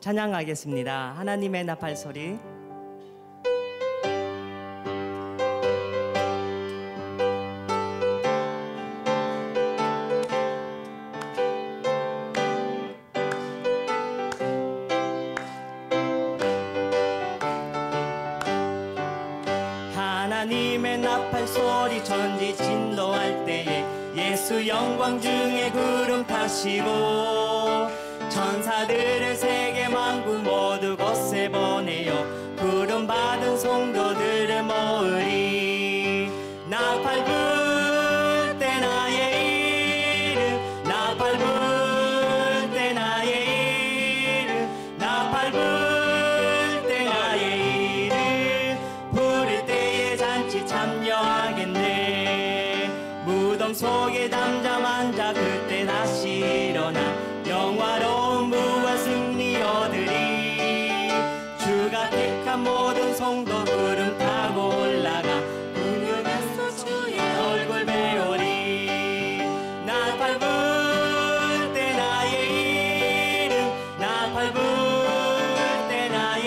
찬양하겠습니다. 하나님의 나팔 소리. 하나님의 나팔 소리 천지 진동할 때에 예수 영광 중에 구름 타시고 천사들을 세계 만국 모두 곳에 보내어 구름 받은 성도들을 모으리. 나팔 불 때 나의 이름 나팔 불 때 나의 이름 나팔 불 때 나의 이름 부를 때에 잔치 참여하겠네. 무덤 속에 잠잠한 자 그때 다시 일어나 영화로운 부활 승리 얻으리. 주가 택한 모든 성도 구름 타고 올라가 운명에서 주의 얼굴 배우리. 나팔 불 때 나의 이름 나팔 불 때 나의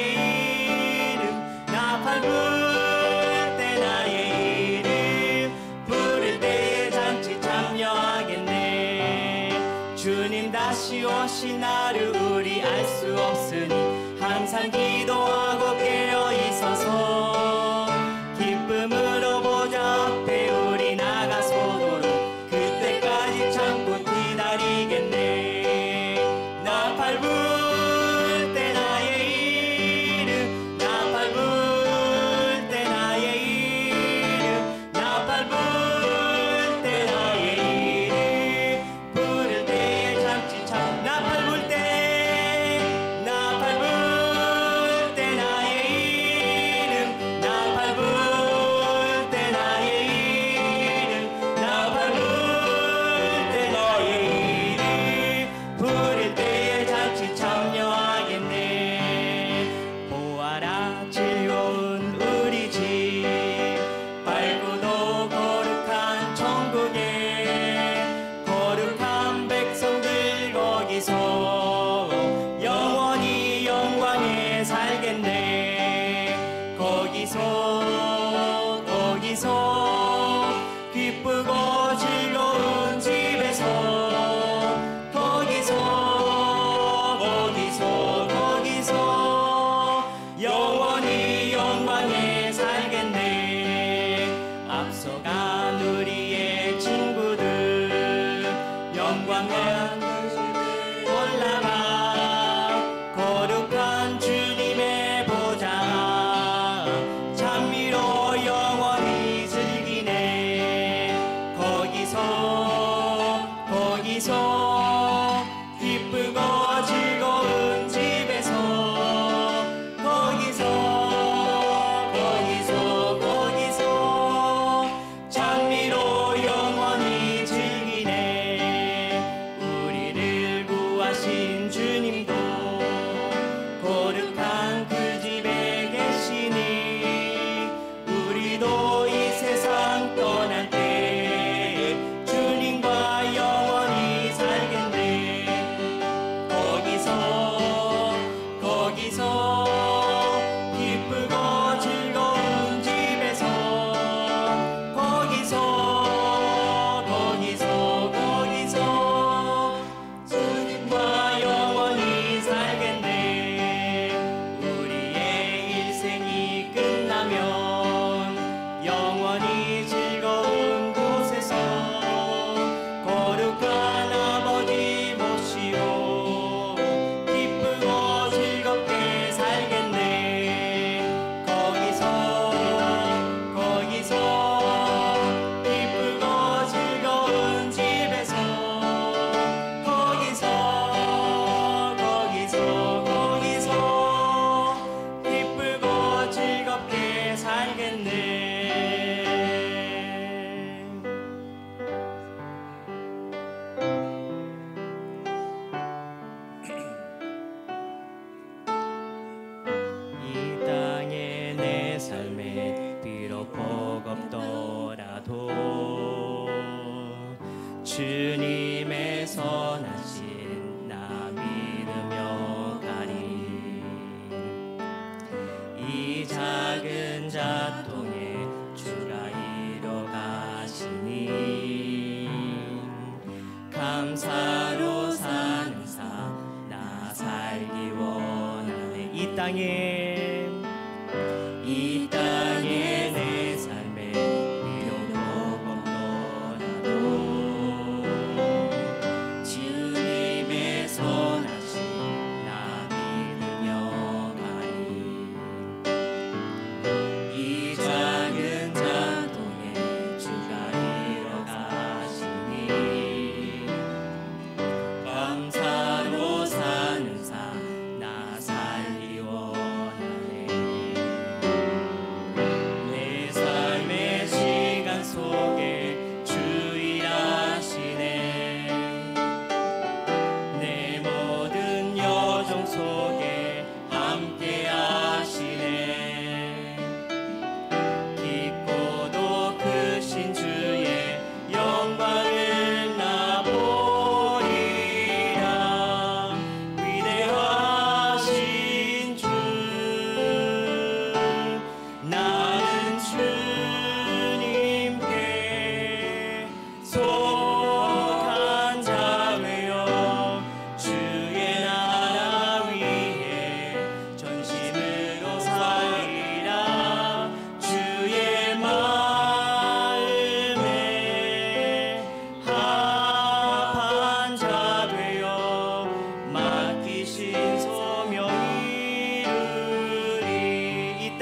이름 나팔 불 때 나의 이름 부를 때에 잔치 참여하겠네. 주님 다시 오신 날을 우리 알 수 없으니 항상 기도하고 깨어 있어서 기쁨으로 보좌 앞에 우리 나가서도록 그때까지 참고 기다리겠네. 나팔 불 때 나의 이름 나팔 불 때 나의 이름 나팔 불 때 나의 이름 부를 때에 잠시 참 나팔 불 때 나팔 불 때 나의 이름 나팔 불 때 나의 이름 나팔 불 때 나의 이름 부를 때에 잔치 참여하겠네. 보아라 즐거운 우리 집 밝고도 거룩한 천국에 거룩한 백성들 거기서 영원히 영광에 살겠네. 거기서 기쁘고 즐거운 집에서 거기서 영원히 영광에 살겠네. 앞서간 우리의 친구들 영광에 올라가 거룩한 주님의 보좌 찬미로 영원히 즐기네. 거기서 기쁘고 즐거운 집에서 거기서 찬미로 영원히 즐기네. 우리를 구하신 주님도 거룩한 그 집에 계시니 우리도 이 세상 떠날 때 주님과 영원히 살겠네. 거기서 기쁘고 즐거운 집에서 거기서 주님과 영원히 살겠네. 우리의 일생이 끝나면 영원히 즐거운 곳에서 거룩한 아버지 모시고 기쁘고 즐겁게 살겠네. 거기서 기쁘고 즐거운 집에서 거기서 기쁘고 즐겁게 살겠네. 이 땅의 내 삶에 비록 버겁더라도 주님의 선하신 나 믿으며 이 땅에 내 삶에 비록 없더라도 주님의 선하신 나 믿으며 가리. 이 작은 장통에 주가 이뤄 가시니 감사로 사는 삶 나 살기 원하네. 내 삶의 시간 속에 주 일하시네. 내 모든 여정 속에 함께 하시네. 깊고도 크신 주의 영광을 나 보리라. 위대하신 주 나는 주님께 속한 자 되어 주의 나라 위해 전심으로 살리라. 주의 마음에 합한 자 되어 맡기신 소명 이루리. 이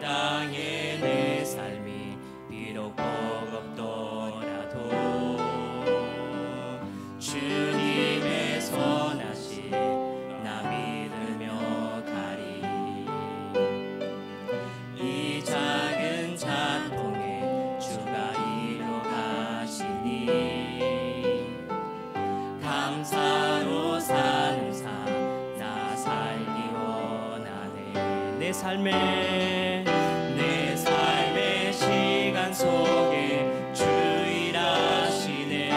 땅에 내 삶이 비록 버겁더라도 주님의 선하신 나 믿으며 가리. 이 작은 잔통에 주가 이뤄 가시니 감사로 사는 삶 나 살기 원하네. 내 삶의 시간 속에 주 일하시네.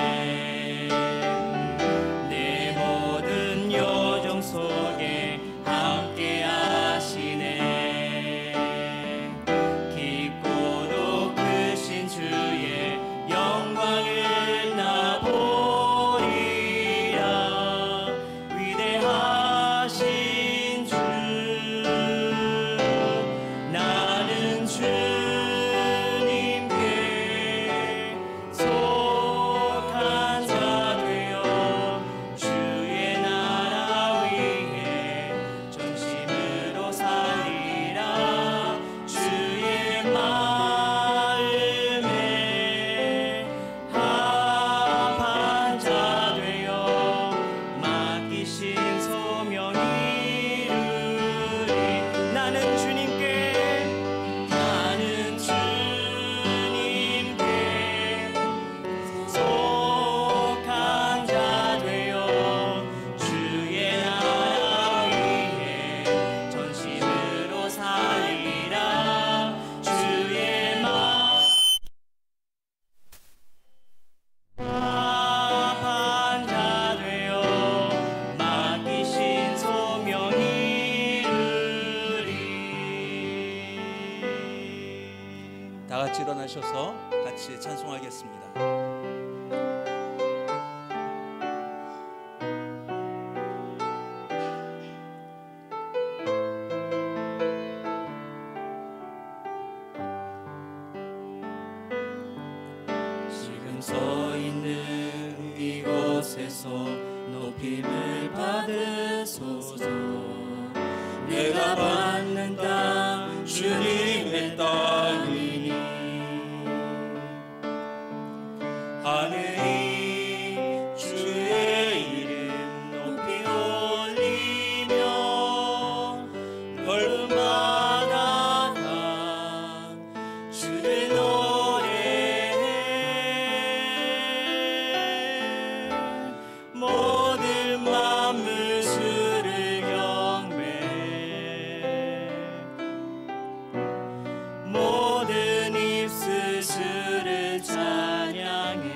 내 모든 여정 속에 함께 하시네. 깊고도 크신 주의 영광을 나 보리라. 위대하신 주 나는 주님께 속한 자 되어 주의 나라 위해 전심으로 살리라. 주의 마음에 합한 자 되어 맡기신 소명 이루리. 나는 주님께 속한 자 되어 주의 나라 위해 전심으로 살리라. 주의 합한 자 되어 맡기신 소명 이루리. 다 같이 일어나셔서 같이 찬송하겠습니다. 지금 서 있는 이곳에서 높임을 받으소서. 내가 받는 땅 주님의 땅이니 하늘이 주의 이름 높이 올리며 넓은 바다가 주를 노래해. 모든 만물 주를 경배해. 모든 입술 주를 찬양해.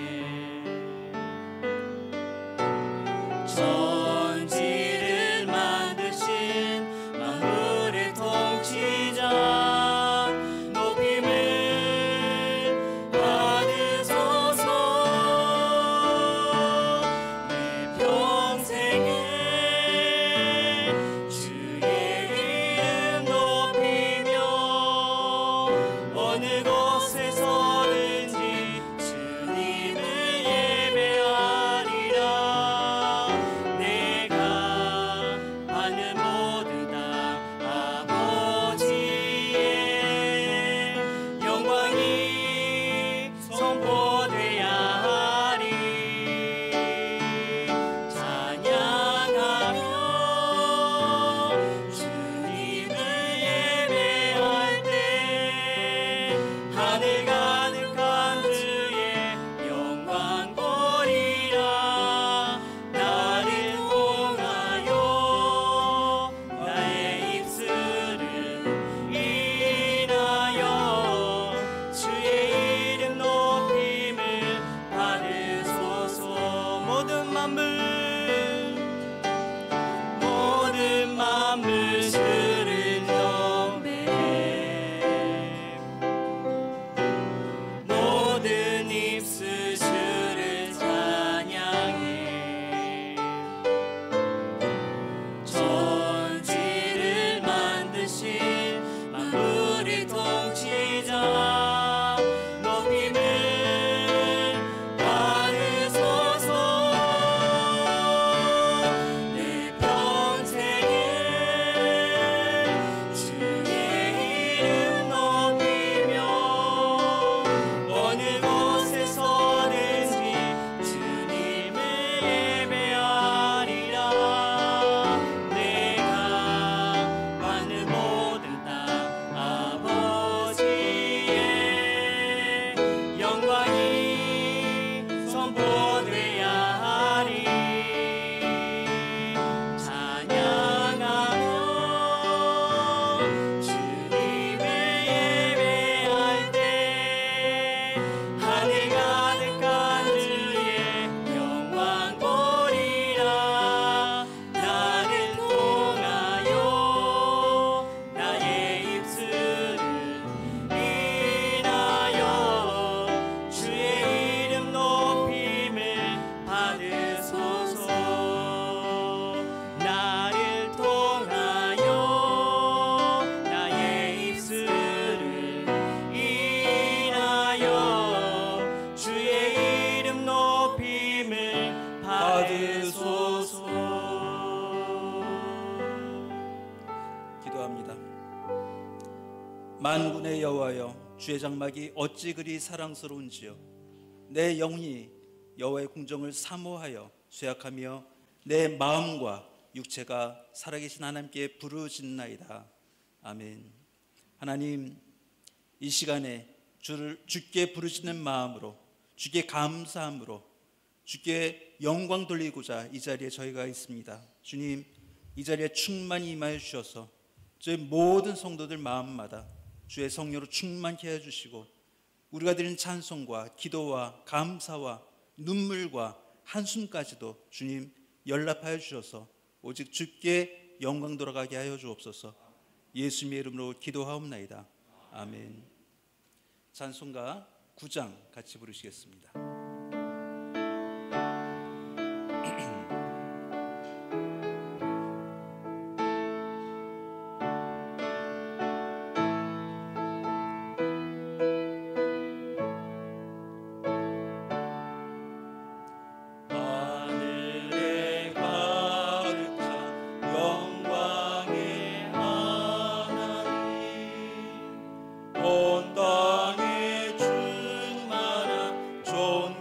만군의 여호와여, 주의 장막이 어찌 그리 사랑스러운지요. 내 영이 여호와의 궁정을 사모하여 쇠약하며 내 마음과 육체가 살아계신 하나님께 부르짖나이다. 아멘. 하나님, 이 시간에 주께 부르짖는 마음으로, 주께 감사함으로, 주께 영광 돌리고자 이 자리에 저희가 있습니다. 주님, 이 자리에 충만히 임하여 주셔서 저희 모든 성도들 마음마다 주의 성령으로 충만케 해주시고, 우리가 드리는 찬송과 기도와 감사와 눈물과 한숨까지도 주님 연락하여 주셔서 오직 주께 영광 돌아가게 하여 주옵소서. 예수님의 이름으로 기도하옵나이다. 아멘. 찬송가 9장 같이 부르시겠습니다. 온 땅에 충만한 존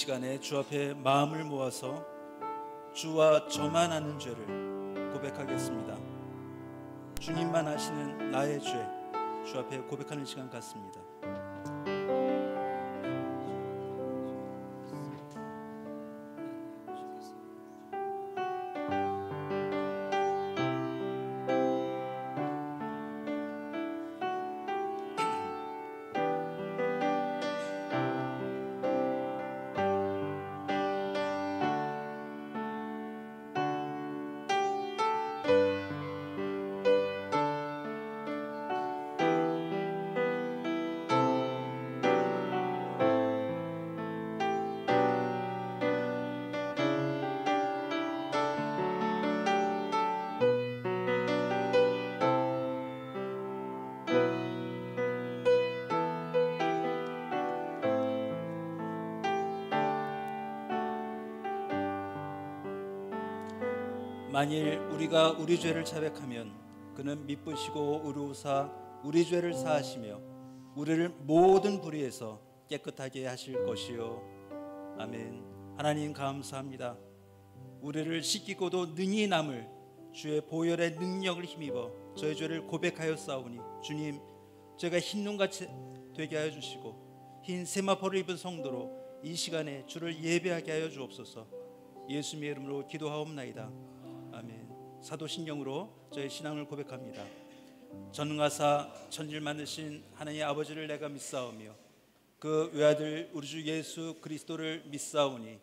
시간에 주 앞에 마음을 모아서 주와 저만 아는 죄를 고백하겠습니다. 주님만 아시는 나의 죄, 주 앞에 고백하는 시간 같습니다. 만일 우리가 우리 죄를 자백하면 그는 미쁘시고 의로우사 우리 죄를 사하시며 우리를 모든 불의에서 깨끗하게 하실 것이요. 아멘. 하나님 감사합니다. 우리를 씻기고도 능히 남을 주의 보혈의 능력을 힘입어 저의 죄를 고백하여 싸우니 주님, 제가 흰 눈같이 되게 하여 주시고 흰 세마포를 입은 성도로 이 시간에 주를 예배하게 하여 주옵소서. 예수님의 이름으로 기도하옵나이다. 아멘. 사도신경으로 저의 신앙을 고백합니다. 전능하사 천지를 만드신 하나님 아버지를 내가 믿사오며 그 외아들 우리 주 예수 그리스도를 믿사오니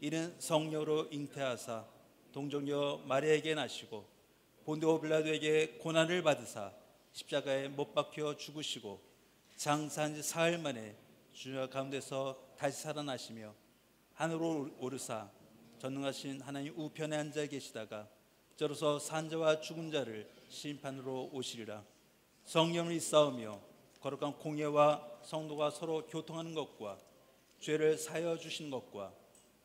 이는 성령으로 잉태하사 동정녀 마리아에게 나시고 본디오 빌라도에게 고난을 받으사 십자가에 못 박혀 죽으시고 장사한 지 사흘 만에 주님 가운데서 다시 살아나시며 하늘로 오르사 전능하신 하나님 우편에 앉아 계시다가 저로서 산자와 죽은 자를 심판으로 오시리라. 성령을 믿사오며 거룩한 공예와 성도가 서로 교통하는 것과 죄를 사하여 주시는 것과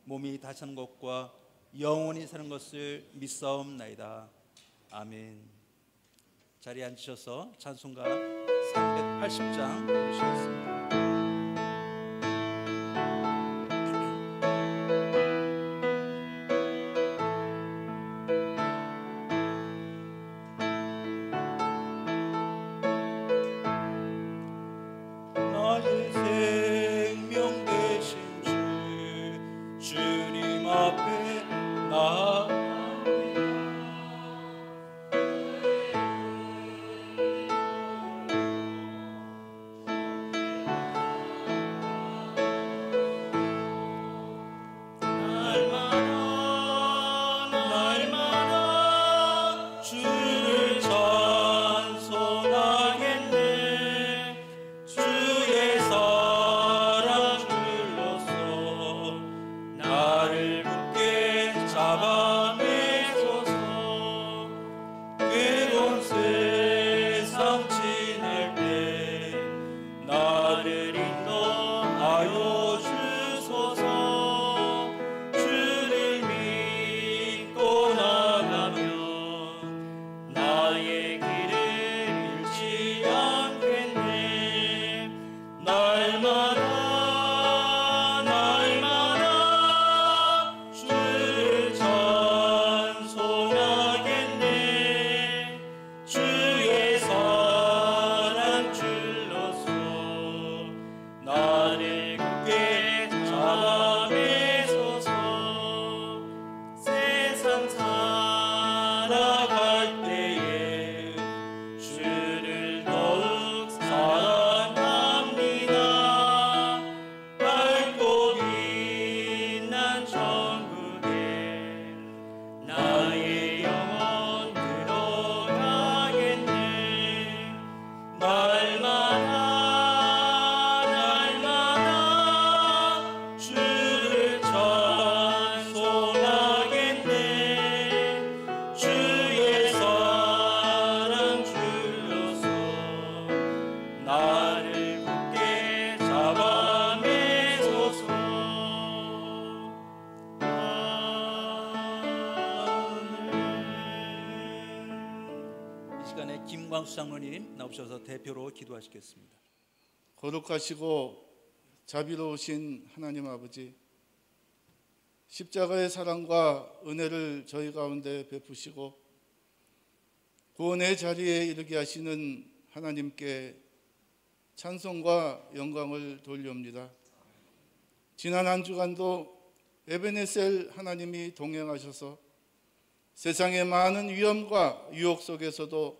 몸이 다시 사는 것과 영원히 사는 것을 믿사옵나이다. 아멘. 자리에 앉으셔서 찬송가 380장 부르시겠습니다. 김광수 장로님 나오셔서 대표로 기도하시겠습니다. 거룩하시고 자비로우신 하나님 아버지, 십자가의 사랑과 은혜를 저희 가운데 베푸시고 구원의 자리에 이르게 하시는 하나님께 찬송과 영광을 돌려옵니다. 지난 한 주간도 에베네셀 하나님이 동행하셔서 세상의 많은 위험과 유혹 속에서도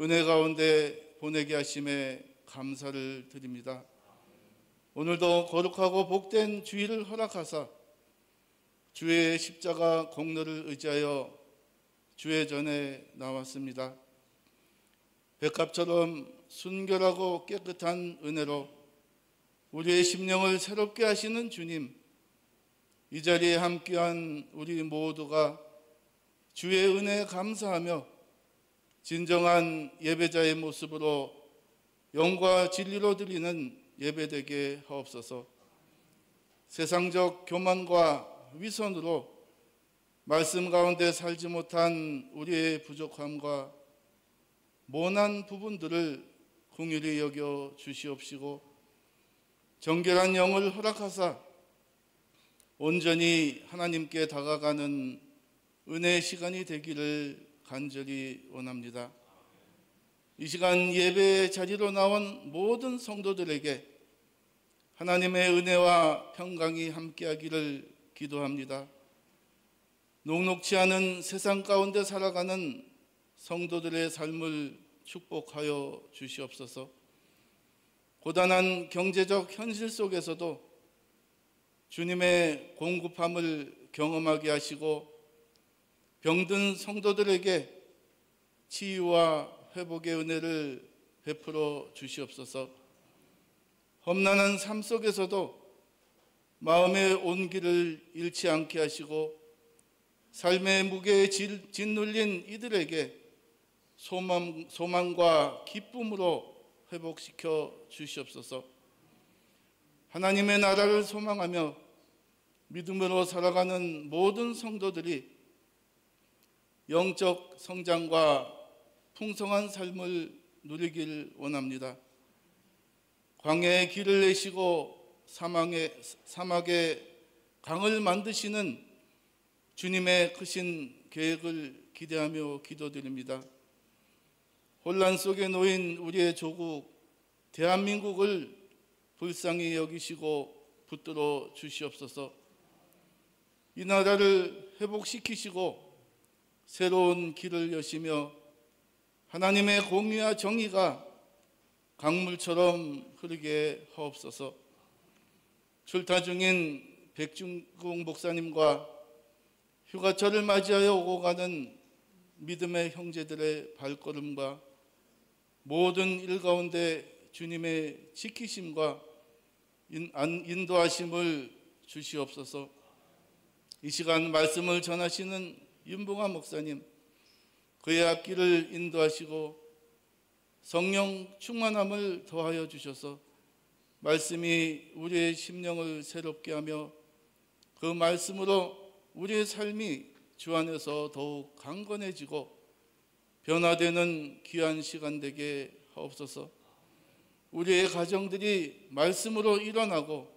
은혜 가운데 보내게 하심에 감사를 드립니다. 오늘도 거룩하고 복된 주일을 허락하사 주의 십자가 공로를 의지하여 주의 전에 나왔습니다. 백합처럼 순결하고 깨끗한 은혜로 우리의 심령을 새롭게 하시는 주님, 이 자리에 함께한 우리 모두가 주의 은혜에 감사하며 진정한 예배자의 모습으로 영과 진리로 드리는 예배되게 하옵소서. 세상적 교만과 위선으로 말씀 가운데 살지 못한 우리의 부족함과 모난 부분들을 긍휼히 여겨 주시옵시고 정결한 영을 허락하사 온전히 하나님께 다가가는 은혜의 시간이 되기를 간절히 원합니다. 이 시간 예배의 자리로 나온 모든 성도들에게 하나님의 은혜와 평강이 함께하기를 기도합니다. 녹록치 않은 세상 가운데 살아가는 성도들의 삶을 축복하여 주시옵소서. 고단한 경제적 현실 속에서도 주님의 공급함을 경험하게 하시고 병든 성도들에게 치유와 회복의 은혜를 베풀어 주시옵소서. 험난한 삶 속에서도 마음의 온기를 잃지 않게 하시고 삶의 무게에 짓눌린 이들에게 소망과 기쁨으로 회복시켜 주시옵소서. 하나님의 나라를 소망하며 믿음으로 살아가는 모든 성도들이 영적 성장과 풍성한 삶을 누리길 원합니다. 광야의 길을 내시고 사막에 강을 만드시는 주님의 크신 계획을 기대하며 기도드립니다. 혼란 속에 놓인 우리의 조국 대한민국을 불쌍히 여기시고 붙들어 주시옵소서. 이 나라를 회복시키시고 새로운 길을 여시며 하나님의 공의와 정의가 강물처럼 흐르게 하옵소서. 출타 중인 백중국 목사님과 휴가철을 맞이하여 오고 가는 믿음의 형제들의 발걸음과 모든 일 가운데 주님의 지키심과 인도하심을 주시옵소서. 이 시간 말씀을 전하시는 윤봉아 목사님, 그의 앞길을 인도하시고 성령 충만함을 더하여 주셔서 말씀이 우리의 심령을 새롭게 하며 그 말씀으로 우리의 삶이 주 안에서 더욱 강건해지고 변화되는 귀한 시간 되게 하옵소서. 우리의 가정들이 말씀으로 일어나고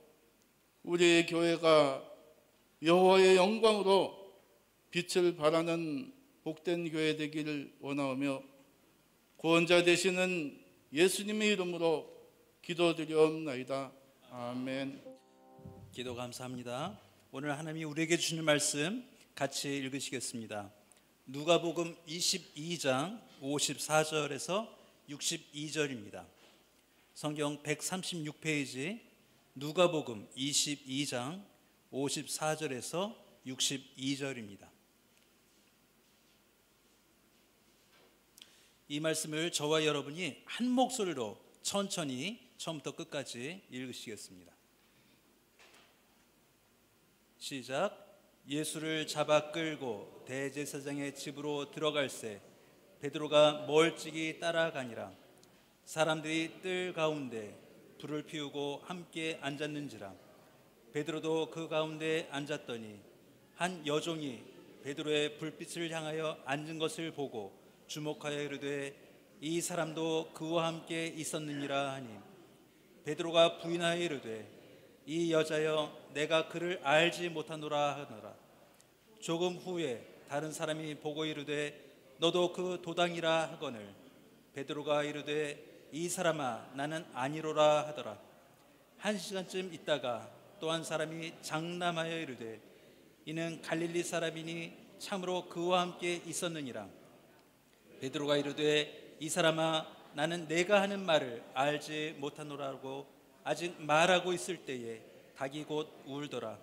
우리의 교회가 여호와의 영광으로 빛을 발하는 복된 교회 되기를 원하오며 구원자 되시는 예수님의 이름으로 기도드리옵나이다. 아멘. 기도 감사합니다. 오늘 하나님이 우리에게 주시는 말씀 같이 읽으시겠습니다. 누가복음 22장 54절에서 62절입니다. 성경 136페이지 누가복음 22장 54절에서 62절입니다. 이 말씀을 저와 여러분이 한 목소리로 천천히 처음부터 끝까지 읽으시겠습니다. 시작. 예수를 잡아 끌고 대제사장의 집으로 들어갈새 베드로가 멀찍이 따라가니라. 사람들이 뜰 가운데 불을 피우고 함께 앉았는지라. 베드로도 그 가운데 앉았더니 한 여종이 베드로의 불빛을 향하여 앉은 것을 보고 주목하여 이르되 이 사람도 그와 함께 있었느니라 하니 베드로가 부인하여 이르되 이 여자여 내가 그를 알지 못하노라 하노라. 조금 후에 다른 사람이 보고 이르되 너도 그 도당이라 하거늘 베드로가 이르되 이 사람아 나는 아니로라 하더라. 1시간쯤 있다가 또 한 사람이 장담하여 이르되 이는 갈릴리 사람이니 참으로 그와 함께 있었느니라. 베드로가 이르되 이 사람아 나는 내가 하는 말을 알지 못하노라고 아직 말하고 있을 때에 닭이 곧 울더라.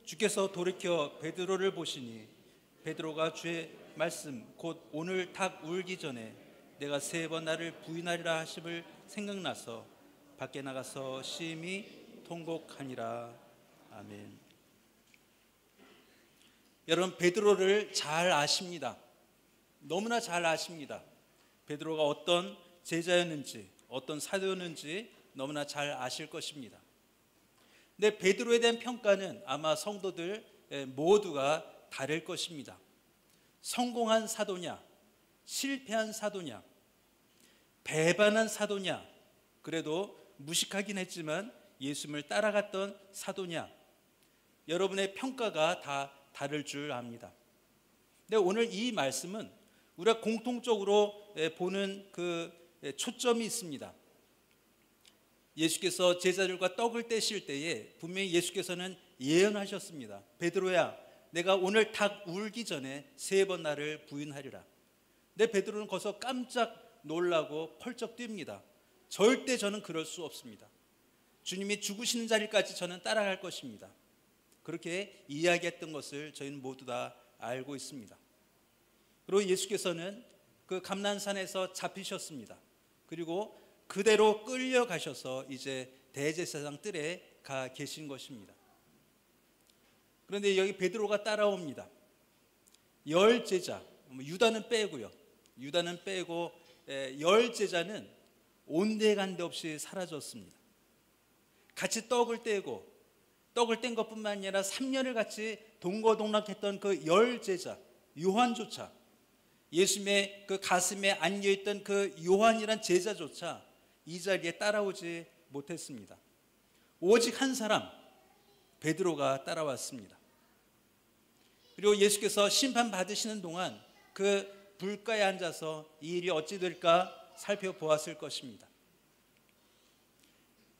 주께서 돌이켜 베드로를 보시니 베드로가 주의 말씀 곧 오늘 닭 울기 전에 내가 3번 나를 부인하리라 하심을 생각나서 밖에 나가서 심히 통곡하니라. 아멘. 여러분, 베드로를 잘 아십니다. 너무나 잘 아십니다. 베드로가 어떤 제자였는지 어떤 사도였는지 너무나 잘 아실 것입니다. 근데 베드로에 대한 평가는 아마 성도들 모두가 다를 것입니다. 성공한 사도냐, 실패한 사도냐, 배반한 사도냐, 그래도 무식하긴 했지만 예수님을 따라갔던 사도냐, 여러분의 평가가 다 다를 줄 압니다. 근데 오늘 이 말씀은 우리가 공통적으로 보는 그 초점이 있습니다. 예수께서 제자들과 떡을 떼실 때에 분명히 예수께서는 예언하셨습니다. 베드로야, 내가 오늘 닭 울기 전에 3번 나를 부인하리라. 근데 베드로는 거기서 깜짝 놀라고 펄쩍 뜁니다. 절대 저는 그럴 수 없습니다. 주님이 죽으시는 자리까지 저는 따라갈 것입니다. 그렇게 이야기했던 것을 저희는 모두 다 알고 있습니다. 그리고 예수께서는 그 감난산에서 잡히셨습니다. 그리고 그대로 끌려가셔서 이제 대제사장 뜰에 가 계신 것입니다. 그런데 여기 베드로가 따라옵니다. 10제자, 유다는 빼고요. 유다는 빼고 10제자는 온데간데 없이 사라졌습니다. 같이 떡을 떼고 떡을 뗀 것뿐만 아니라 3년을 같이 동거동락했던 그 10제자 요한조차, 예수님의 그 가슴에 안겨있던 그 요한이란 제자조차 이 자리에 따라오지 못했습니다. 오직 한 사람, 베드로가 따라왔습니다. 그리고 예수께서 심판받으시는 동안 그 불가에 앉아서 이 일이 어찌 될까 살펴보았을 것입니다.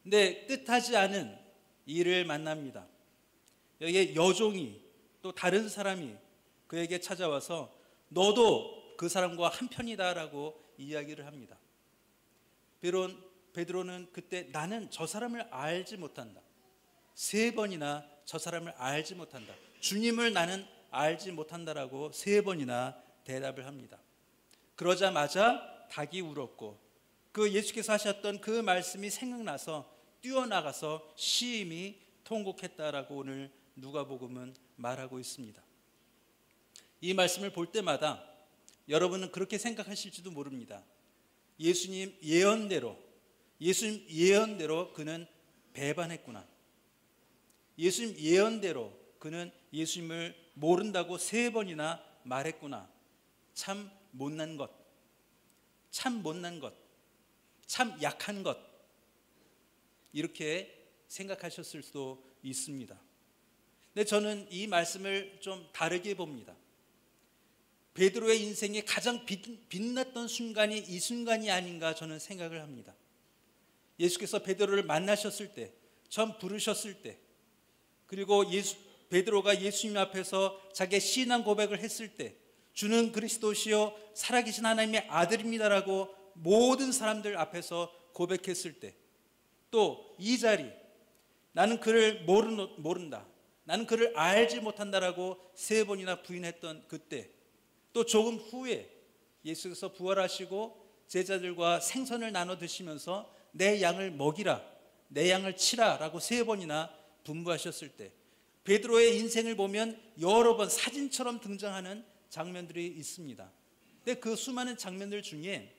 근데 뜻하지 않은 일을 만납니다. 여기에 여종이 또 다른 사람이 그에게 찾아와서 너도 그 사람과 한편이다라고 이야기를 합니다. 베드로는 그때 나는 저 사람을 알지 못한다. 3번이나 저 사람을 알지 못한다. 주님을 나는 알지 못한다라고 3번이나 대답을 합니다. 그러자마자 닭이 울었고 그 예수께서 하셨던 그 말씀이 생각나서 뛰어나가서 심히 통곡했다라고 오늘 누가복음은 말하고 있습니다. 이 말씀을 볼 때마다 여러분은 그렇게 생각하실지도 모릅니다. 예수님 예언대로 그는 배반했구나. 예수님 예언대로 그는 예수님을 모른다고 3번이나 말했구나. 참 못난 것, 참 약한 것, 이렇게 생각하셨을 수도 있습니다. 근데 저는 이 말씀을 좀 다르게 봅니다. 베드로의 인생에 가장 빛났던 순간이 이 순간이 아닌가 저는 생각을 합니다. 예수께서 베드로를 만나셨을 때, 처음 부르셨을 때, 그리고 베드로가 예수님 앞에서 자기의 신앙 고백을 했을 때, 주는 그리스도시요 살아계신 하나님의 아들입니다라고 모든 사람들 앞에서 고백했을 때, 또 이 자리, 나는 그를 모른다, 나는 그를 알지 못한다라고 3번이나 부인했던 그때, 또 조금 후에 예수께서 부활하시고 제자들과 생선을 나눠 드시면서 내 양을 먹이라, 내 양을 치라라고 3번이나 분부하셨을 때, 베드로의 인생을 보면 여러 번 사진처럼 등장하는 장면들이 있습니다. 근데 그 수많은 장면들 중에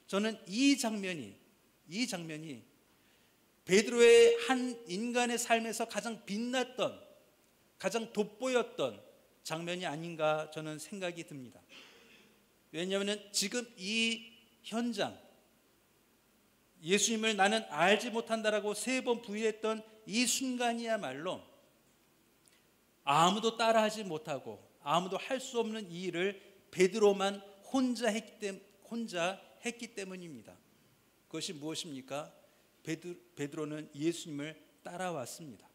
저는 이 장면이 베드로의 한 인간의 삶에서 가장 빛났던, 가장 돋보였던 장면이 아닌가 저는 생각이 듭니다. 왜냐하면 지금 이 현장, 예수님을 나는 알지 못한다라고 3번 부인했던 이 순간이야말로 아무도 따라하지 못하고 아무도 할 수 없는 이 일을 베드로만 혼자 했기 때문입니다. 그것이 무엇입니까? 베드로는 예수님을 따라왔습니다.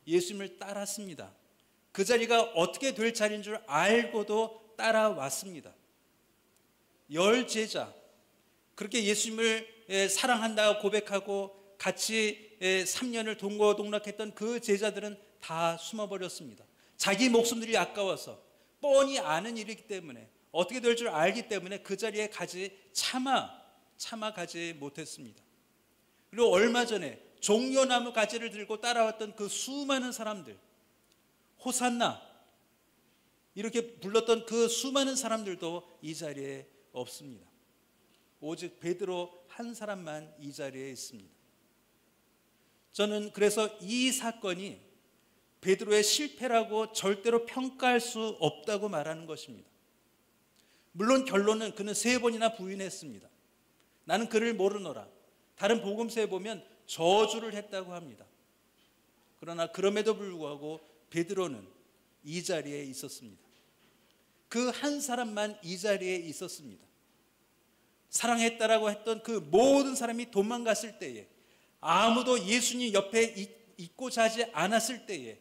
예수님을 따랐습니다. 그 자리가 어떻게 될 자리인 줄 알고도 따라왔습니다. 열 제자, 그렇게 예수님을 사랑한다고 고백하고 같이 3년을 동거동락했던 그 제자들은 다 숨어버렸습니다. 자기 목숨들이 아까워서 뻔히 아는 일이기 때문에 어떻게 될 줄 알기 때문에 그 자리에 차마 가지 못했습니다. 그리고 얼마 전에 종려나무 가지를 들고 따라왔던 그 수많은 사람들, 호산나 이렇게 불렀던 그 수많은 사람들도 이 자리에 없습니다. 오직 베드로 한 사람만 이 자리에 있습니다. 저는 그래서 이 사건이 베드로의 실패라고 절대로 평가할 수 없다고 말하는 것입니다. 물론 결론은 그는 3번이나 부인했습니다. 나는 그를 모르노라. 다른 복음서에 보면 저주를 했다고 합니다. 그러나 그럼에도 불구하고 베드로는 이 자리에 있었습니다. 그 한 사람만 이 자리에 있었습니다. 사랑했다라고 했던 그 모든 사람이 도망갔을 때에, 아무도 예수님 옆에 있고 자지 않았을 때에,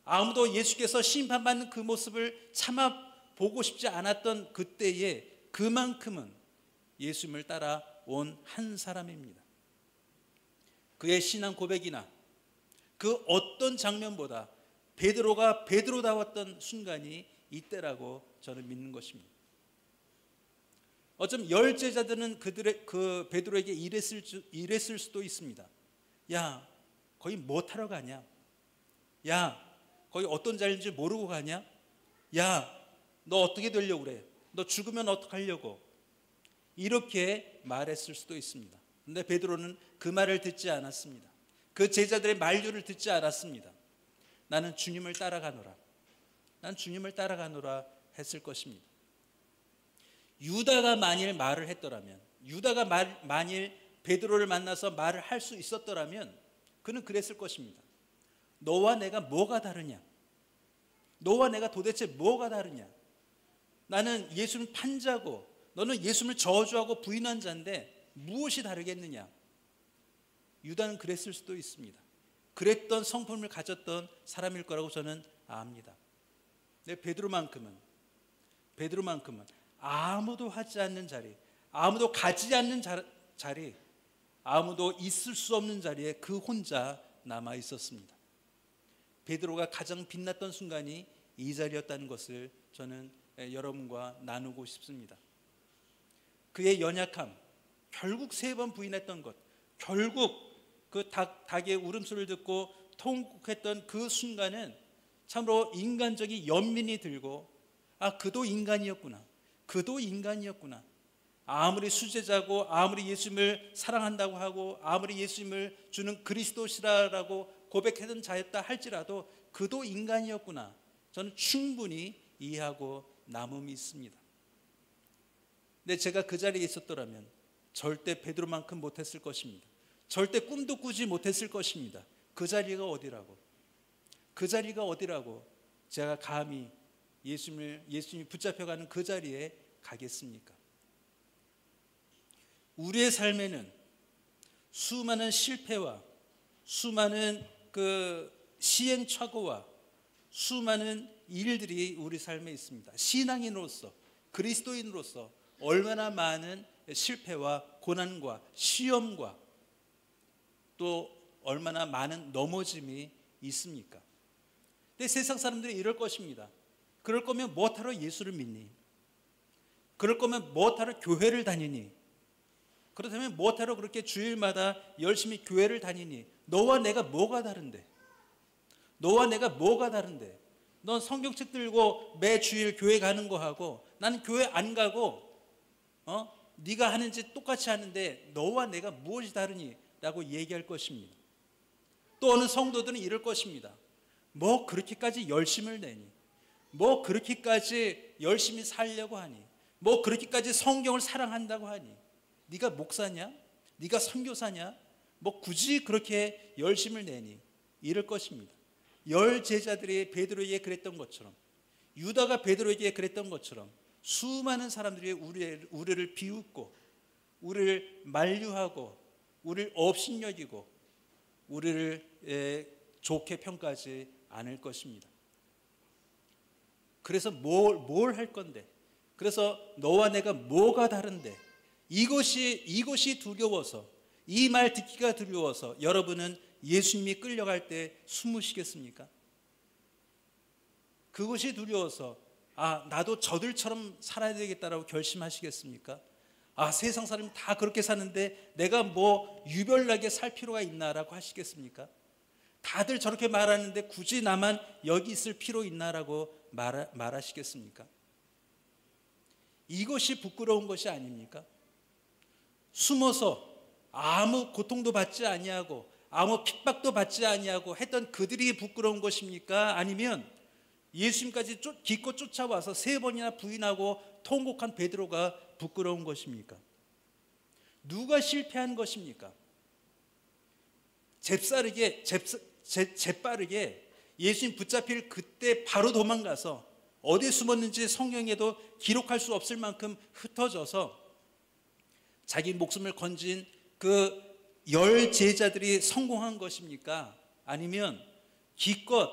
아무도 예수께서 심판받는 그 모습을 차마 보고 싶지 않았던 그때에 그만큼은 예수님을 따라온 한 사람입니다. 그의 신앙 고백이나 그 어떤 장면보다 베드로가 베드로다웠던 순간이 이때라고 저는 믿는 것입니다. 어쩜 열 제자들은 그 베드로에게 이랬을 수도 있습니다. 야, 거기 뭐 타러 가냐? 야, 거기 어떤 자리인지 모르고 가냐? 야, 너 어떻게 되려고 그래? 너 죽으면 어떡하려고? 이렇게 말했을 수도 있습니다. 그런데 베드로는 그 말을 듣지 않았습니다. 그 제자들의 만류를 듣지 않았습니다. 나는 주님을 따라가노라. 난 주님을 따라가노라 했을 것입니다. 유다가 만일 말을 했더라면, 유다가 만일 베드로를 만나서 말을 할 수 있었더라면 그는 그랬을 것입니다. 너와 내가 뭐가 다르냐? 너와 내가 도대체 뭐가 다르냐? 나는 예수님 판자고 너는 예수님을 저주하고 부인한 자인데 무엇이 다르겠느냐? 유다는 그랬을 수도 있습니다. 그랬던 성품을 가졌던 사람일 거라고 저는 압니다. 근데 베드로만큼은 아무도 하지 않는 자리, 아무도 가지 않는 자리, 아무도 있을 수 없는 자리에 그 혼자 남아 있었습니다. 베드로가 가장 빛났던 순간이 이 자리였다는 것을 저는 여러분과 나누고 싶습니다. 그의 연약함, 결국 3번 부인했던 것, 결국 그 닭의 울음소리를 듣고 통곡했던 그 순간은 참으로 인간적인 연민이 들고, 아, 그도 인간이었구나. 아무리 수제자고 아무리 예수님을 사랑한다고 하고 아무리 예수님을 주는 그리스도시라고 고백했던 자였다 할지라도 그도 인간이었구나. 저는 충분히 이해하고 남음이 있습니다. 근데 제가 그 자리에 있었더라면 절대 베드로만큼 못했을 것입니다. 절대 꿈도 꾸지 못했을 것입니다. 그 자리가 어디라고 제가 감히 예수님이 붙잡혀가는 그 자리에 가겠습니까? 우리의 삶에는 수많은 실패와 수많은 그 시행착오와 수많은 일들이 우리 삶에 있습니다. 신앙인으로서, 그리스도인으로서 얼마나 많은 실패와 고난과 시험과 또 얼마나 많은 넘어짐이 있습니까? 근데 세상 사람들이 이럴 것입니다. 그럴 거면 뭐하러 예수를 믿니? 그럴 거면 뭐하러 교회를 다니니? 그렇다면 뭐하러 그렇게 주일마다 열심히 교회를 다니니? 너와 내가 뭐가 다른데? 넌 성경책 들고 매 주일 교회 가는 거 하고 나는 교회 안 가고 네가 하는지 똑같이 하는데 너와 내가 무엇이 다르니? 라고 얘기할 것입니다. 또 어느 성도들은 이럴 것입니다. 뭐 그렇게까지 열심을 내니? 뭐 그렇게까지 열심히 살려고 하니? 뭐 그렇게까지 성경을 사랑한다고 하니? 네가 목사냐? 네가 선교사냐? 뭐 굳이 그렇게 열심을 내니 이럴 것입니다. 10 제자들이 베드로에게 그랬던 것처럼, 유다가 베드로에게 그랬던 것처럼 수많은 사람들이 우리를 비웃고 우리를 만류하고 우리를 업신여기고 우리를 좋게 평가하지 않을 것입니다. 그래서 뭘 할 건데, 그래서 너와 내가 뭐가 다른데, 이것이 두려워서, 이 말 듣기가 두려워서 여러분은 예수님이 끌려갈 때 숨으시겠습니까? 그것이 두려워서 나도 저들처럼 살아야 되겠다라고 결심하시겠습니까? 세상 사람이 다 그렇게 사는데 내가 뭐 유별나게 살 필요가 있나라고 하시겠습니까? 다들 저렇게 말하는데 굳이 나만 여기 있을 필요 있나라고 말하시겠습니까? 이것이 부끄러운 것이 아닙니까? 숨어서 아무 고통도 받지 아니하고 아무 핍박도 받지 아니하고 했던 그들이 부끄러운 것입니까? 아니면 예수님까지 기껏 쫓아와서 3번이나 부인하고 통곡한 베드로가 부끄러운 것입니까? 누가 실패한 것입니까? 재빠르게 예수님 붙잡힐 그때 바로 도망가서 어디에 숨었는지 성경에도 기록할 수 없을 만큼 흩어져서 자기 목숨을 건진 그 10 제자들이 성공한 것입니까? 아니면 기껏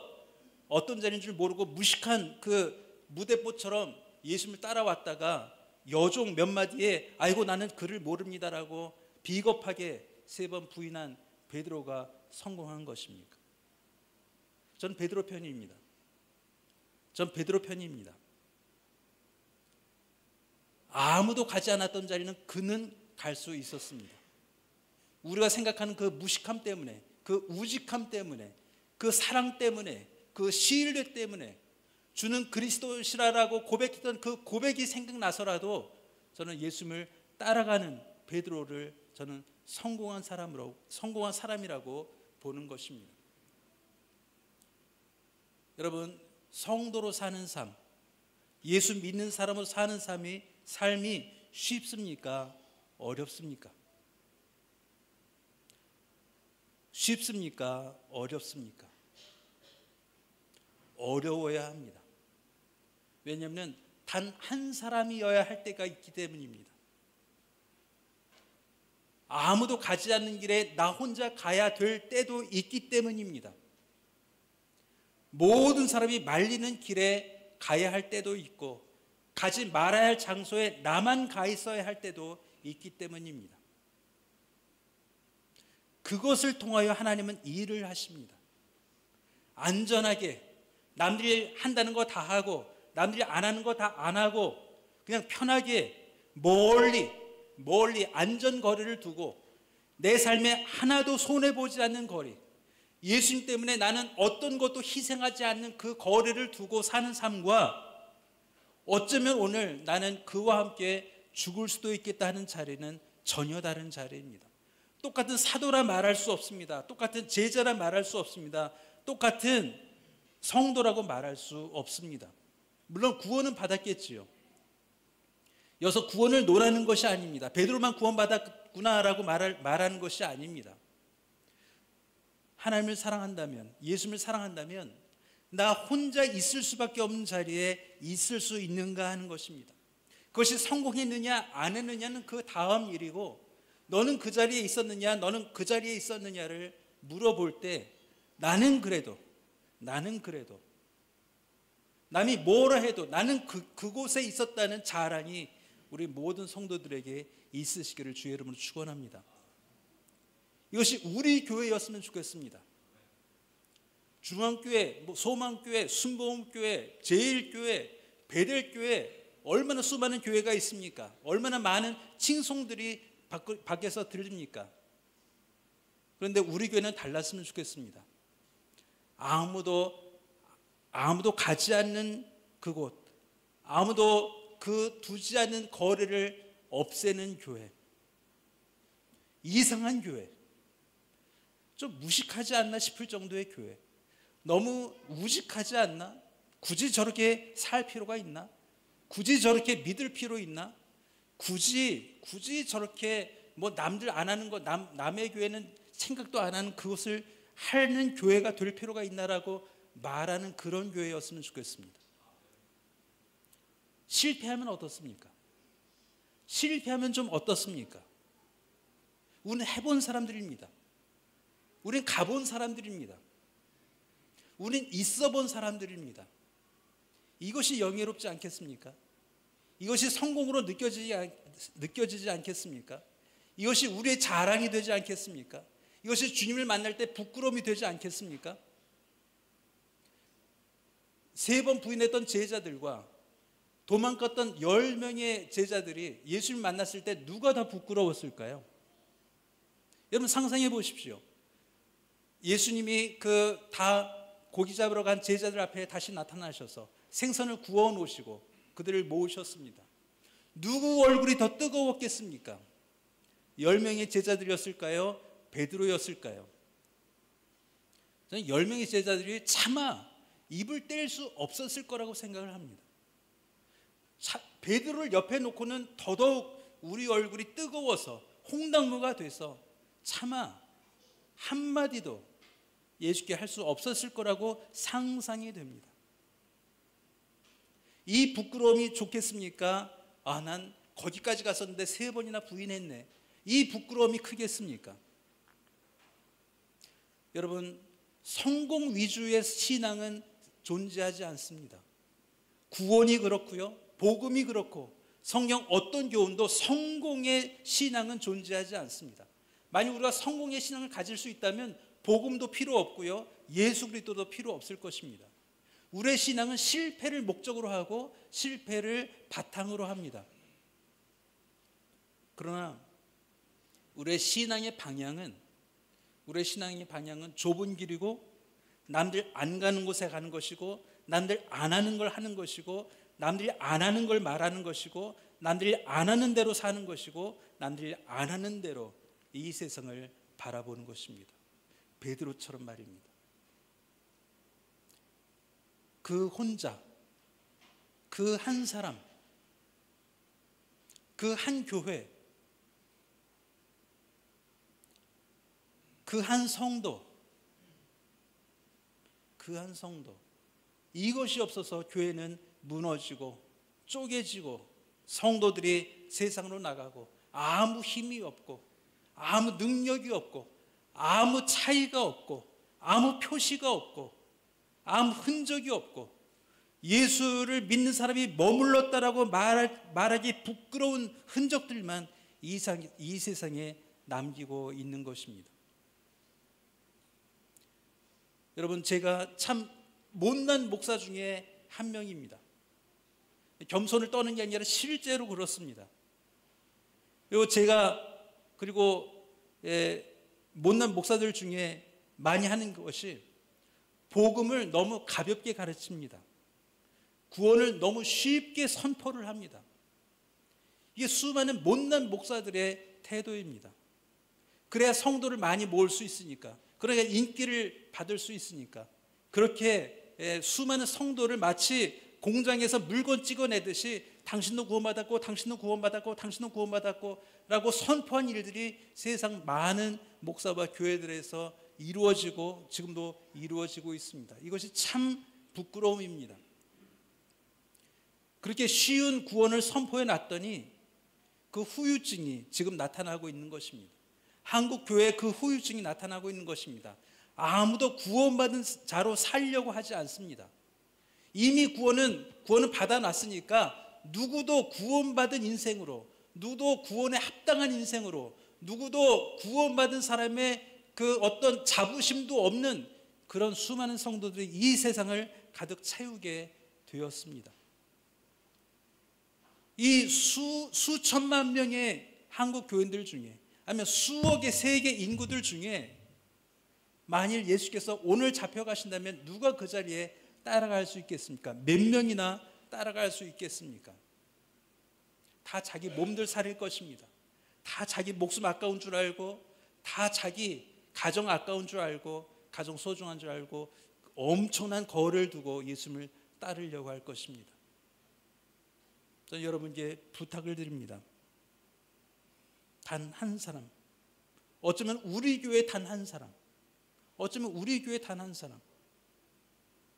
어떤 자리인 줄 모르고 무식한 그 무대뽀처럼 예수님을 따라왔다가 여종 몇 마디에 아이고 나는 그를 모릅니다라고 비겁하게 3번 부인한 베드로가 성공한 것입니까? 전 베드로 편입니다. 아무도 가지 않았던 자리는 그는 갈 수 있었습니다. 우리가 생각하는 그 무식함 때문에, 그 우직함 때문에, 그 사랑 때문에, 그 신뢰 때문에 주는 그리스도시라고 고백했던 그 고백이 생각나서라도 저는 예수님을 따라가는 베드로를 저는 성공한 사람이라고 보는 것입니다. 여러분, 성도로 사는 삶, 예수 믿는 사람으로 사는 삶이 쉽습니까? 어렵습니까? 쉽습니까? 어렵습니까? 어려워야 합니다. 왜냐하면 단 한 사람이어야 할 때가 있기 때문입니다. 아무도 가지 않는 길에 나 혼자 가야 될 때도 있기 때문입니다. 모든 사람이 말리는 길에 가야 할 때도 있고 가지 말아야 할 장소에 나만 가 있어야 할 때도 있기 때문입니다. 그것을 통하여 하나님은 일을 하십니다. 안전하게 남들이 한다는 거 다 하고 남들이 안 하는 거 다 안 하고 그냥 편하게 멀리 안전거리를 두고 내 삶에 하나도 손해보지 않는 거리, 예수님 때문에 나는 어떤 것도 희생하지 않는 그 거리를 두고 사는 삶과 어쩌면 오늘 나는 그와 함께 죽을 수도 있겠다 하는 자리는 전혀 다른 자리입니다. 똑같은 사도라 말할 수 없습니다. 똑같은 제자라 말할 수 없습니다. 똑같은 성도라고 말할 수 없습니다. 물론 구원은 받았겠지요. 여기서 구원을 논하는 것이 아닙니다. 베드로만 구원받았구나라고 말하는 것이 아닙니다. 하나님을 사랑한다면, 예수님을 사랑한다면 나 혼자 있을 수밖에 없는 자리에 있을 수 있는가 하는 것입니다. 그것이 성공했느냐 안 했느냐는 그 다음 일이고, 너는 그 자리에 있었느냐, 너는 그 자리에 있었느냐를 물어볼 때 나는 그래도 남이 뭐라 해도 나는 그곳에 있었다는 자랑이 우리 모든 성도들에게 있으시기를 주의 이름으로 축원합니다. 이것이 우리 교회였으면 좋겠습니다. 중앙교회, 소망교회, 순복음교회, 제일교회, 베델교회, 얼마나 수많은 교회가 있습니까? 얼마나 많은 칭송들이 밖에서 들립니까? 그런데 우리 교회는 달랐으면 좋겠습니다. 아무도 가지 않는 그곳, 아무도 두지 않는 거리를 없애는 교회, 이상한 교회, 좀 무식하지 않나 싶을 정도의 교회, 너무 우직하지 않나? 굳이 저렇게 살 필요가 있나? 굳이 저렇게 믿을 필요 있나? 굳이 저렇게 남들 안 하는 거, 남의 교회는 생각도 안 하는 그것을 하는 교회가 될 필요가 있나라고 말하는 그런 교회였으면 좋겠습니다. 실패하면 어떻습니까? 실패하면 좀 어떻습니까? 우리는 해본 사람들입니다. 우리는 가본 사람들입니다. 우리는 있어본 사람들입니다. 이것이 영예롭지 않겠습니까? 이것이 성공으로 느껴지지 않겠습니까? 이것이 우리의 자랑이 되지 않겠습니까? 이것이 주님을 만날 때 부끄러움이 되지 않겠습니까? 3번 부인했던 제자들과 도망갔던 10명의 제자들이 예수를 만났을 때 누가 더 부끄러웠을까요? 여러분 상상해 보십시오. 예수님이 다 고기 잡으러 간 제자들 앞에 다시 나타나셔서 생선을 구워 놓으시고 그들을 모으셨습니다. 누구 얼굴이 더 뜨거웠겠습니까? 10명의 제자들이었을까요? 베드로였을까요? 저는 10명의 제자들이 차마 입을 뗄 수 없었을 거라고 생각을 합니다. 베드로를 옆에 놓고는 더더욱 우리 얼굴이 뜨거워서 홍당무가 돼서 차마 한마디도 예수께 할 수 없었을 거라고 상상이 됩니다. 이 부끄러움이 좋겠습니까? 난 거기까지 갔었는데 3번이나 부인했네. 이 부끄러움이 크겠습니까? 여러분, 성공 위주의 신앙은 존재하지 않습니다. 구원이 그렇고요, 복음이 그렇고 성경 어떤 교훈도 성공의 신앙은 존재하지 않습니다. 만약 우리가 성공의 신앙을 가질 수 있다면 복음도 필요 없고요, 예수 그리스도도 필요 없을 것입니다. 우리의 신앙은 실패를 목적으로 하고 실패를 바탕으로 합니다. 그러나 우리의 신앙의 방향은 좁은 길이고 남들 안 가는 곳에 가는 것이고 남들 안 하는 걸 하는 것이고 남들이 안 하는 걸 말하는 것이고 남들이 안 하는 대로 사는 것이고 남들이 안 하는 대로 이 세상을 바라보는 것입니다. 베드로처럼 말입니다. 그 혼자, 그 한 사람, 그 한 교회, 그 한 성도, 이것이 없어서 교회는 무너지고 쪼개지고 성도들이 세상으로 나가고 아무 힘이 없고 아무 능력이 없고 아무 차이가 없고 아무 표시가 없고 아무 흔적이 없고 예수를 믿는 사람이 머물렀다라고 말하기 부끄러운 흔적들만 이 세상에 남기고 있는 것입니다. 여러분, 제가 참 못난 목사 중에 한 명입니다. 겸손을 떠는 게 아니라 실제로 그렇습니다. 그리고 못난 목사들 중에 많이 하는 것이 복음을 너무 가볍게 가르칩니다. 구원을 너무 쉽게 선포를 합니다. 이게 수많은 못난 목사들의 태도입니다. 그래야 성도를 많이 모을 수 있으니까, 그러니까 인기를 받을 수 있으니까, 그렇게 수많은 성도를 마치 공장에서 물건 찍어내듯이 당신도 구원받았고 당신도 구원받았고 당신도 구원받았고 라고 선포한 일들이 세상 많은 목사와 교회들에서 이루어지고 지금도 이루어지고 있습니다. 이것이 참 부끄러움입니다. 그렇게 쉬운 구원을 선포해 놨더니 그 후유증이 지금 나타나고 있는 것입니다. 한국 교회에 그 후유증이 나타나고 있는 것입니다. 아무도 구원받은 자로 살려고 하지 않습니다. 이미 구원은 받아놨으니까 누구도 구원받은 인생으로, 누구도 구원에 합당한 인생으로, 누구도 구원받은 사람의 그 어떤 자부심도 없는 그런 수많은 성도들이 이 세상을 가득 채우게 되었습니다. 이 수천만 명의 한국 교인들 중에, 아니면 수억의 세계 인구들 중에 만일 예수께서 오늘 잡혀가신다면 누가 그 자리에 따라갈 수 있겠습니까? 몇 명이나 따라갈 수 있겠습니까? 다 자기 몸들 살릴 것입니다. 다 자기 목숨 아까운 줄 알고, 다 자기 가정 아까운 줄 알고, 가정 소중한 줄 알고 엄청난 거를 두고 예수님을 따르려고 할 것입니다. 저는 여러분께 부탁을 드립니다. 단 한 사람, 어쩌면 우리 교회 단 한 사람, 어쩌면 우리 교회 단 한 사람,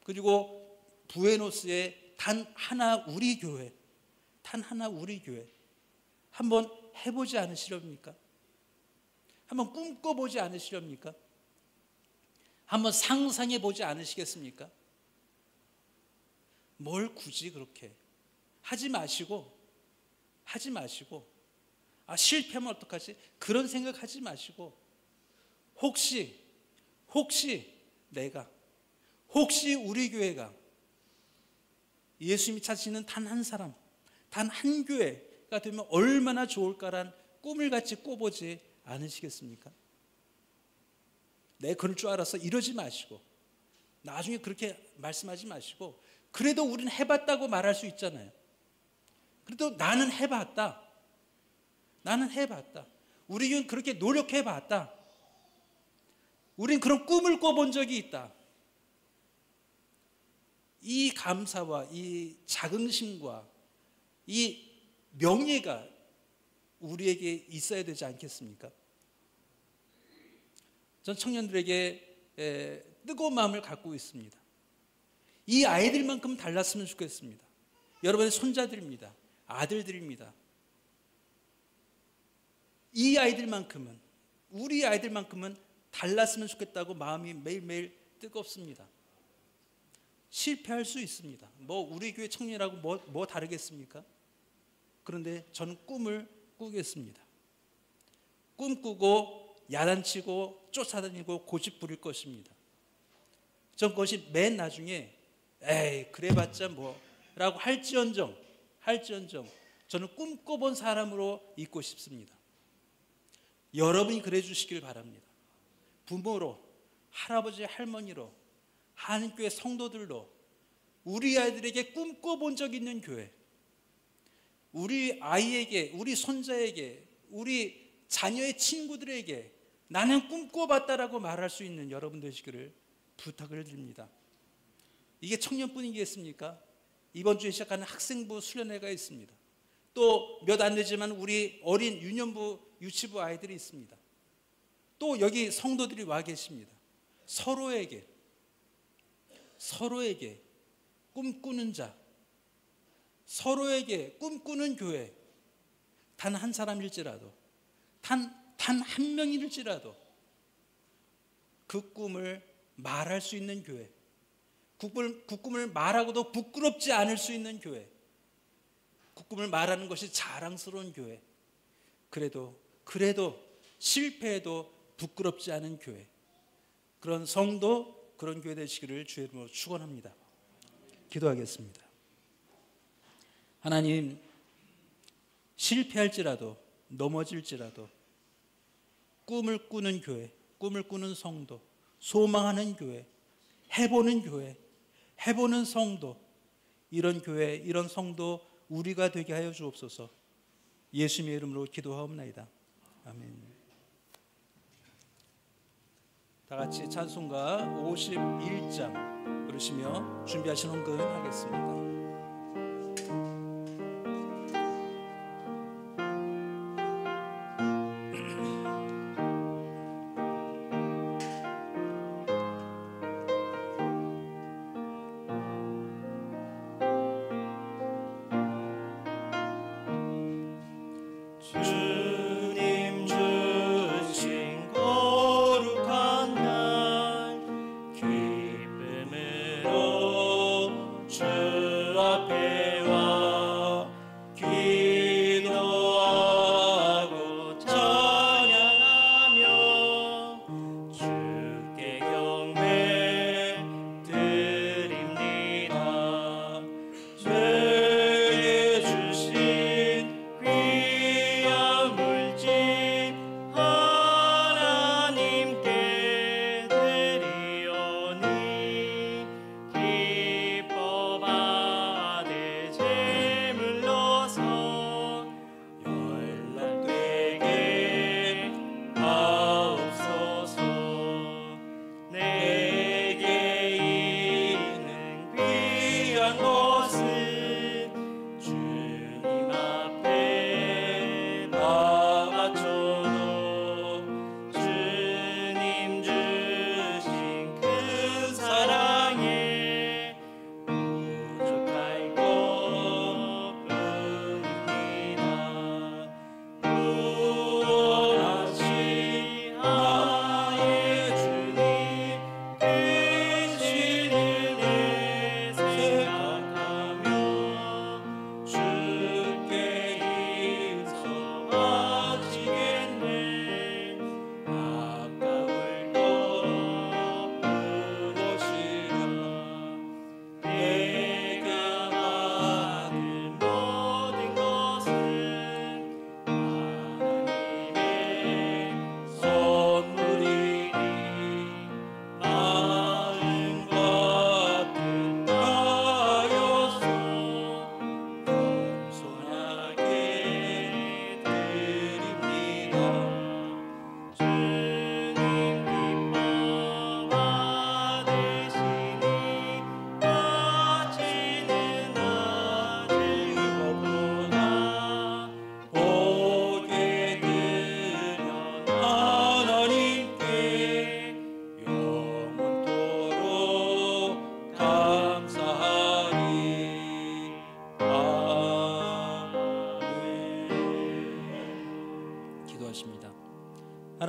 그리고 부에노스의 단 하나 우리 교회, 단 하나 우리 교회 한번 해보지 않으시렵니까? 한번 꿈꿔보지 않으시렵니까? 한번 상상해보지 않으시겠습니까? 뭘 굳이 그렇게 하지 마시고 실패하면 어떡하지? 그런 생각하지 마시고 혹시 우리 교회가 예수님이 찾으시는 단 한 사람, 단 한 교회가 되면 얼마나 좋을까란 꿈을 같이 꿔보지 않으시겠습니까? 내 그럴 줄 알았어 이러지 마시고, 나중에 그렇게 말씀하지 마시고, 그래도 우리는 해봤다고 말할 수 있잖아요. 그래도 나는 해봤다. 우리 교회는 그렇게 노력해봤다. 우린 그런 꿈을 꿔본 적이 있다. 이 감사와 이 자긍심과 이 명예가 우리에게 있어야 되지 않겠습니까? 전 청년들에게 뜨거운 마음을 갖고 있습니다. 이 아이들만큼 달랐으면 좋겠습니다. 여러분의 손자들입니다. 아들들입니다. 이 아이들만큼은, 우리 아이들만큼은 달랐으면 좋겠다고 마음이 매일매일 뜨겁습니다. 실패할 수 있습니다. 우리 교회 청년이라고 뭐 다르겠습니까? 그런데 저는 꿈을 꾸겠습니다. 꿈꾸고 야단치고 쫓아다니고 고집 부릴 것입니다. 전 그것이 맨 나중에 그래봤자 라고 할지언정 저는 꿈꿔본 사람으로 있고 싶습니다. 여러분이 그래 주시길 바랍니다. 부모로, 할아버지, 할머니로, 한인교회 성도들로 우리 아이들에게 꿈꿔본 적 있는 교회, 우리 아이에게, 우리 손자에게, 우리 자녀의 친구들에게 나는 꿈꿔봤다라고 말할 수 있는 여러분 되시기를 부탁을 드립니다. 이게 청년뿐이겠습니까? 이번 주에 시작하는 학생부 수련회가 있습니다. 또 몇 안 되지만 우리 어린 유년부, 유치부 아이들이 있습니다. 또 여기 성도들이 와 계십니다. 서로에게 꿈꾸는 자, 서로에게 꿈꾸는 교회, 단 한 사람일지라도, 단 한 명일지라도 그 꿈을 말할 수 있는 교회, 그 꿈을 말하고도 부끄럽지 않을 수 있는 교회, 그 꿈을 말하는 것이 자랑스러운 교회, 그래도 실패해도 부끄럽지 않은 교회, 그런 성도, 그런 교회 되시기를 주의 이름으로 축원합니다. 기도하겠습니다. 하나님, 실패할지라도 넘어질지라도 꿈을 꾸는 교회, 꿈을 꾸는 성도, 소망하는 교회, 해보는 성도, 이런 교회, 이런 성도 우리가 되게 하여 주옵소서. 예수님의 이름으로 기도하옵나이다. 아멘. 다 같이 찬송가 51장 부르시며 준비하신 헌금 하겠습니다. 주님 주신 거룩한 날 기쁨으로 주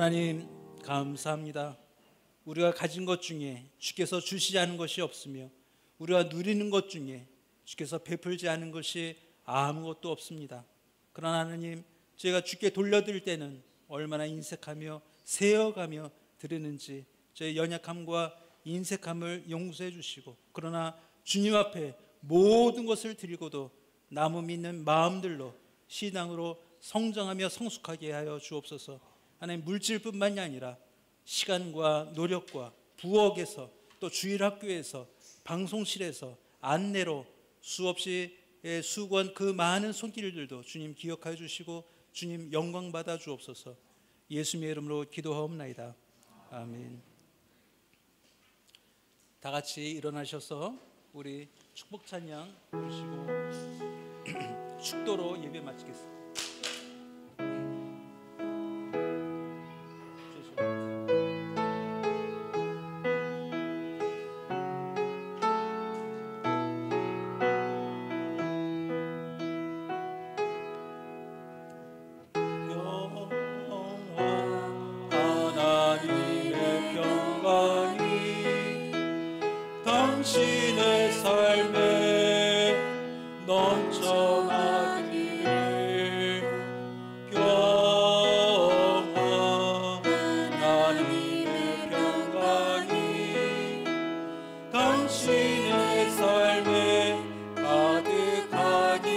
하나님 감사합니다. 우리가 가진 것 중에 주께서 주시지 않은 것이 없으며 우리가 누리는 것 중에 주께서 베풀지 않은 것이 아무것도 없습니다. 그러나 하나님, 저희가 주께 돌려드릴 때는 얼마나 인색하며 세어가며 드리는지 저희 연약함과 인색함을 용서해 주시고, 그러나 주님 앞에 모든 것을 드리고도 남음 있는 마음들로 신앙으로 성장하며 성숙하게 하여 주옵소서. 하나님, 물질뿐만이 아니라 시간과 노력과 부엌에서 또 주일학교에서 방송실에서 안내로 수없이 수고한 그 많은 손길들도 주님 기억하여 주시고 주님 영광 받아 주옵소서. 예수님의 이름으로 기도하옵나이다. 아멘. 다 같이 일어나셔서 우리 축복 찬양 부르시고 축도로 예배 마치겠습니다. 당신의 삶에 넘쳐나기를 평화, 하나님의 평강이 당신의 삶에 가득하기를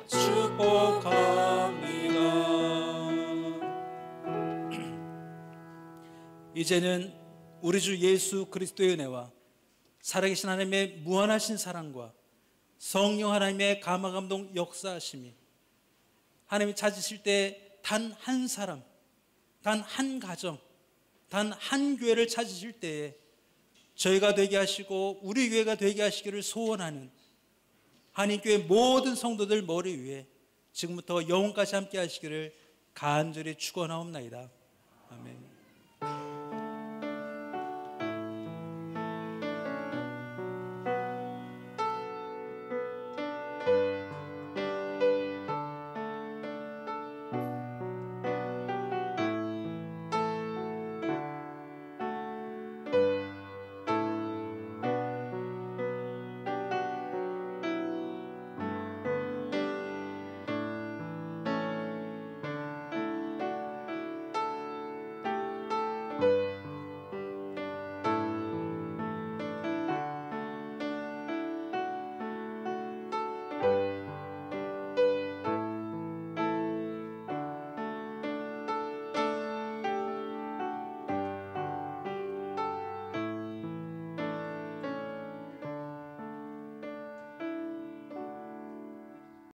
축복합니다. 이제는 우리 주 예수 그리스도의 은혜와 살아계신 하나님의 무한하신 사랑과 성령 하나님의 감화감동 역사하심이 하나님이 찾으실 때 단 한 사람, 단 한 가정, 단 한 교회를 찾으실 때에 저희가 되게 하시고 우리 교회가 되게 하시기를 소원하는 한인교회 모든 성도들 머리 위에 지금부터 영원까지 함께 하시기를 간절히 축원하옵나이다.